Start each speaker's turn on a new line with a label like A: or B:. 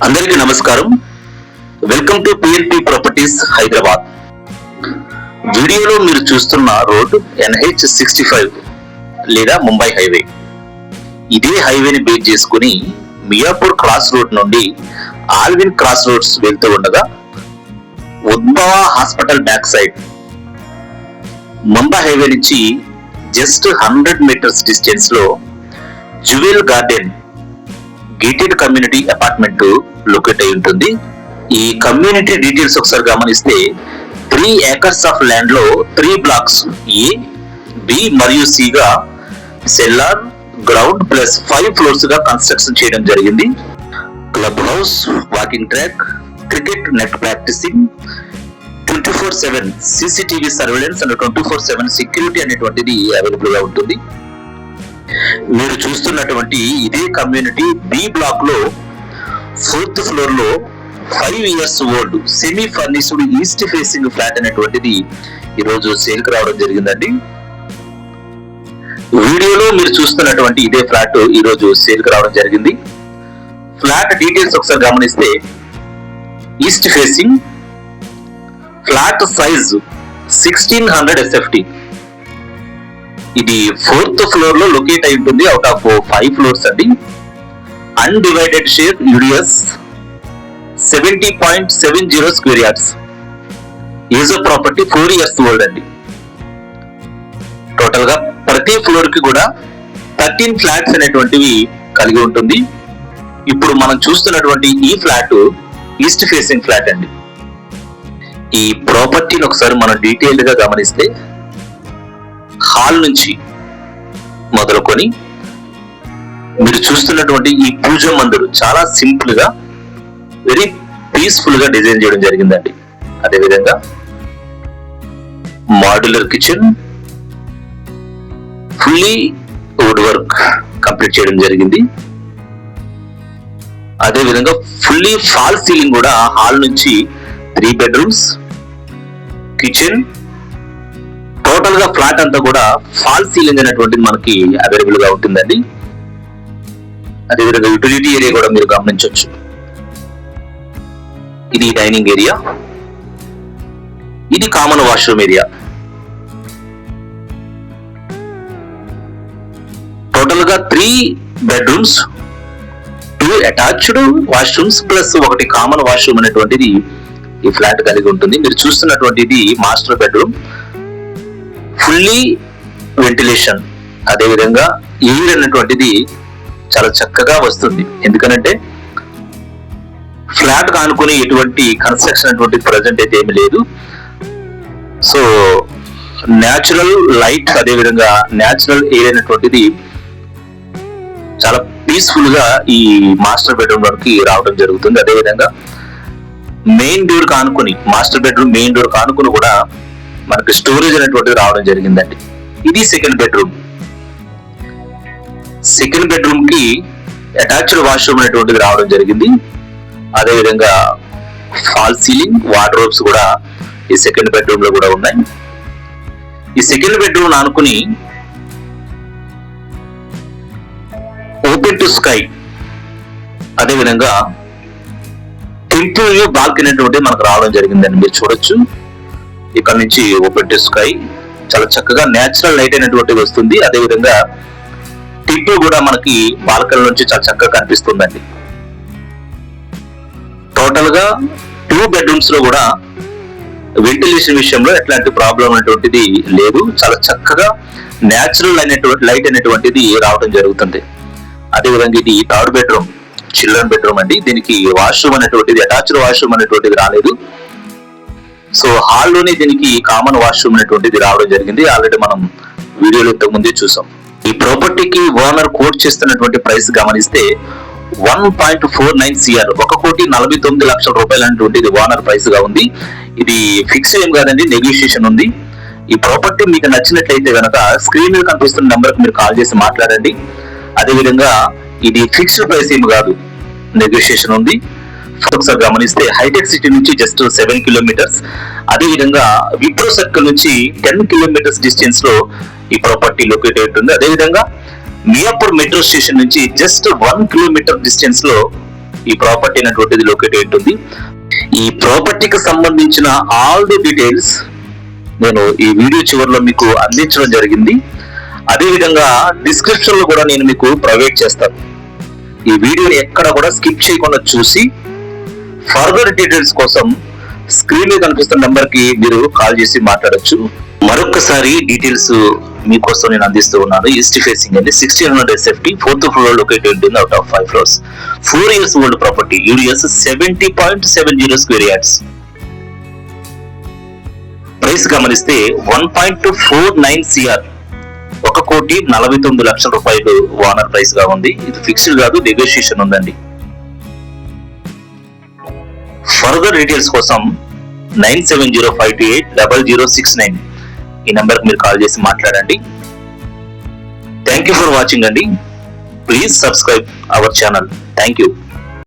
A: అందరికీ నమస్కారం. Welcome to PNP properties Hyderabad. వీడియోలో మీరు చూస్తున్న రోడ్ NH65 లేదా ముంబై హైవే. ఇదే హైవేని బేస్ చేసుకుని మియాపూర్ క్రాస్ రోడ్ నుండి ఆల్విన్ క్రాస్ రోడ్స్ వెళ్తూ ఉండగా Udbhava hospital back side Mumbai highway నుంచి జస్ట్ 100 మీటర్స్ డిస్టెన్స్ లో jewel garden gated community apartment locate అయి ఉంటుంది. ఈ కమ్యూనిటీ డీటెయిల్స్ ఒకసారి గమనిస్తే 3 ఏకర్స్ ఆఫ్ ల్యాండ్ లో 3 బ్లాక్స్ A, B మరియు C గా సెల్లార్, గ్రౌండ్ ప్లస్ 5 ఫ్లోర్స్ గా కన్స్ట్రక్షన్ చేయడం జరిగింది. Club house, walking track, cricket net practising, 24/7 CCTV surveillance and 24/7 security అనేటువంటిది అవైలబుల్ గా ఉంటుంది. మీరు చూస్తున్నటువంటి ఇదే కమ్యూనిటీ B బ్లాక్ లో 4th ఫ్లోర్ లో 5 years old semi furnished east facing flat అనేటువంటిది ఈరోజు సేల్ కి రావడం జరిగిందండి. వీడియోలో మీరు చూస్తున్నటువంటి ఇదే ఫ్లాట్ ఈరోజు సేల్ కి రావడం జరిగింది. ఫ్లాట్ డీటెయిల్స్ ఒకసారి గమనిస్తే east facing, flat size 1600 SFT. ఇది 4th ఫ్లోర్ లో లొకేట్ అయి ఉంటుంది. అవుట్ ఆఫ్ 5 ఫ్లోర్స్ అండి. Undivided share UDS 70.70 square yards. Age of property 4 years old అండి. టోటల్ గా ప్రతి ఫ్లోర్ కి కూడా 13 ఫ్లాట్స్ అనేటువంటివి కలిగి ఉంటుంది. ఇప్పుడు మనం చూస్తున్నటువంటి ఈ ఫ్లాట్ ఈస్ట్ ఫేసింగ్ ఫ్లాట్ అండి. ఈ ప్రాపర్టీని ఒకసారి మనం డీటెయిల్డ్ గా గమనిస్తే హాల్ నుంచి మొదలుకొని మీరు చూస్తున్నటువంటి ఈ పూజ మందిరం చాలా సింపుల్ గా వెరీ పీస్ఫుల్ గా డిజైన్ చేయడం జరిగిందండి. అదేవిధంగా modular kitchen, fully wood work complete చేయడం జరిగింది. అదేవిధంగా ఫుల్లీ ఫాల్ సీలింగ్ కూడా హాల్ నుంచి 3 bedrooms, కిచెన్, టోటల్ గా ఫ్లాట్ అంతా కూడా ఫాల్ సీలింగ్ అనేటువంటిది మనకి అవైలబుల్ గా ఉంటుందండి. అదేవిధంగా యూటిలిటీ ఏరియా కూడా మీరు గమనించవచ్చు. ఇది డైనింగ్ ఏరియా, ఇది కామన్ వాష్రూమ్ ఏరియా. టోటల్ గా 3 bedrooms, 2 attached washrooms plus 1 common washroom అనేటువంటిది ఈ ఫ్లాట్ కలిగి ఉంటుంది. మీరు చూస్తున్నటువంటిది మాస్టర్ బెడ్రూమ్, ఫుల్లీ వెంటిలేషన్, అదేవిధంగా ఎయిర్ అనేటువంటిది చాలా చక్కగా వస్తుంది. ఎందుకనంటే ఫ్లాట్ కానుకుని ఎటువంటి కన్స్ట్రక్షన్ అనేటువంటిది ప్రజెంట్ అయితే ఏమి లేదు. సో న్యాచురల్ లైట్, అదేవిధంగా న్యాచురల్ ఎయిర్ అనేటువంటిది చాలా పీస్ఫుల్ గా ఈ మాస్టర్ బెడ్రూమ్ వరకు రావడం జరుగుతుంది. అదేవిధంగా మెయిన్ డోర్ కానుకుని, మాస్టర్ బెడ్రూమ్ మెయిన్ డోర్ కానుకుని కూడా మనకి స్టోరేజ్ అనేటువంటిది రావడం జరిగిందండి. ఇది సెకండ్ బెడ్రూమ్. సెకండ్ బెడ్రూమ్ కి అటాచ్డ్ వాష్రూమ్ అనేటువంటిది రావడం జరిగింది. అదేవిధంగా ఫాల్ సీలింగ్, వార్డ్రోబ్స్ కూడా ఈ సెకండ్ బెడ్రూమ్ లో కూడా ఉన్నాయి. ఈ సెకండ్ బెడ్రూమ్ ఆనుకుని ఓపెన్ టు స్కై, అదేవిధంగా టెంపుల్ వ్యూ బాల్కనీ అనేటువంటిది మనకు రావడం జరిగిందండి. మీరు చూడొచ్చు, ఇక్కడ నుంచి ఓపెన్ టు స్కై చాలా చక్కగా నేచురల్ లైట్ అనేటువంటిది వస్తుంది. అదేవిధంగా టెంపుల్ కూడా మనకి బాల్కనీ నుంచి చాలా చక్కగా కనిపిస్తుందండి. టోటల్ గా 2 bedrooms లో కూడా వెంటిలేషన్ విషయంలో ఎట్లాంటి ప్రాబ్లం అనేటువంటిది లేదు. చాలా చక్కగా నేచురల్ అయినటువంటి లైట్ అనేటువంటిది రావడం జరుగుతుంది. అదేవిధంగా ఇది 3rd bedroom, చిల్డ్రన్ బెడ్రూమ్ అండి. దీనికి వాష్రూమ్ అనేటువంటిది, అటాచ్డ్ వాష్రూమ్ అనేటువంటిది రాలేదు. సో హాల్లోనే దీనికి కామన్ వాష్రూమ్ అనేటువంటిది రావడం జరిగింది. ఆల్రెడీ మనం వీడియోలో ఇంతకు ముందే చూసాం. ఈ ప్రాపర్టీకి ఓనర్ కోట్ చేస్తున్నటువంటి ప్రైస్ గమనిస్తే 1.49 CR, 1,49,00,000 రూపాయలు అనేటువంటిది ఓనర్ ప్రైస్ గా ఉంది. ఇది ఫిక్స్ ఏం కాదండి, నెగోషియేషన్ ఉంది. ఈ ప్రాపర్టీ మీకు నచ్చినట్లయితే కనుక స్క్రీన్ మీద కనిపిస్తున్న నెంబర్ కి మీరు కాల్ చేసి మాట్లాడండి. అదేవిధంగా ఇది ఫిక్స్డ్ ప్రైస్ ఏమి కాదు, నెగోషియేషన్ ఉంది. ఒకసారి గమనిస్తే హైటెక్ సిటీ నుంచి జస్ట్ 7 kilometers, అదేవిధంగా విప్రో సర్కిల్ నుంచి 10 kilometers డిస్టెన్స్ లో ఈ ప్రాపర్టీ లొకేట్ అయి ఉంటుంది. అదేవిధంగా మియాపూర్ మెట్రో స్టేషన్ నుంచి జస్ట్ 1 kilometer డిస్టెన్స్ లో ఈ ప్రాపర్టీ అనేటువంటిది లొకేట్ అయి ఉంటుంది. ఈ ప్రాపర్టీకి సంబంధించిన ఆల్ ది డీటెయిల్స్ నేను ఈ వీడియో చివరిలో మీకు అందించడం జరిగింది. అదేవిధంగా డిస్క్రిప్షన్ లో కూడా నేను మీకు ప్రొవైడ్ చేస్తాను. ఈ వీడియోని ఎక్కడ కూడా స్కిప్ చేయకుండా చూసి ఫర్దర్ డీటెయిల్స్ కోసం స్క్రీన్ మీద కనిపిస్తున్న నెంబర్ కి మీరు కాల్ చేసి మాట్లాడొచ్చు. మరొకసారి డీటెయిల్స్ మీకోసం నేను అందిస్తూ ఉన్నాను. ఈస్ట్ ఫేసింగ్ అండి, 1600 SFT, 4th floor లొకేట్ ఉంటుంది out of 5 floors, 4 years old property, UDS 70.70 square yards. Price గమనిస్తే 1.49 CR, 1,49,00,000 రూపాయలు ఓనర్ ప్రైస్ గా ఉంది. ఇది ఫిక్స్డ్ కాదు, నెగోషియేషన్ ఉందండి. ఫర్దర్ డీటెయిల్స్ కోసం 9705280069 ఈ నెంబర్ కి మీరు కాల్ చేసి మాట్లాడండి. థ్యాంక్ యూ ఫర్ వాచింగ్ అండి. Please subscribe our channel. Thank you.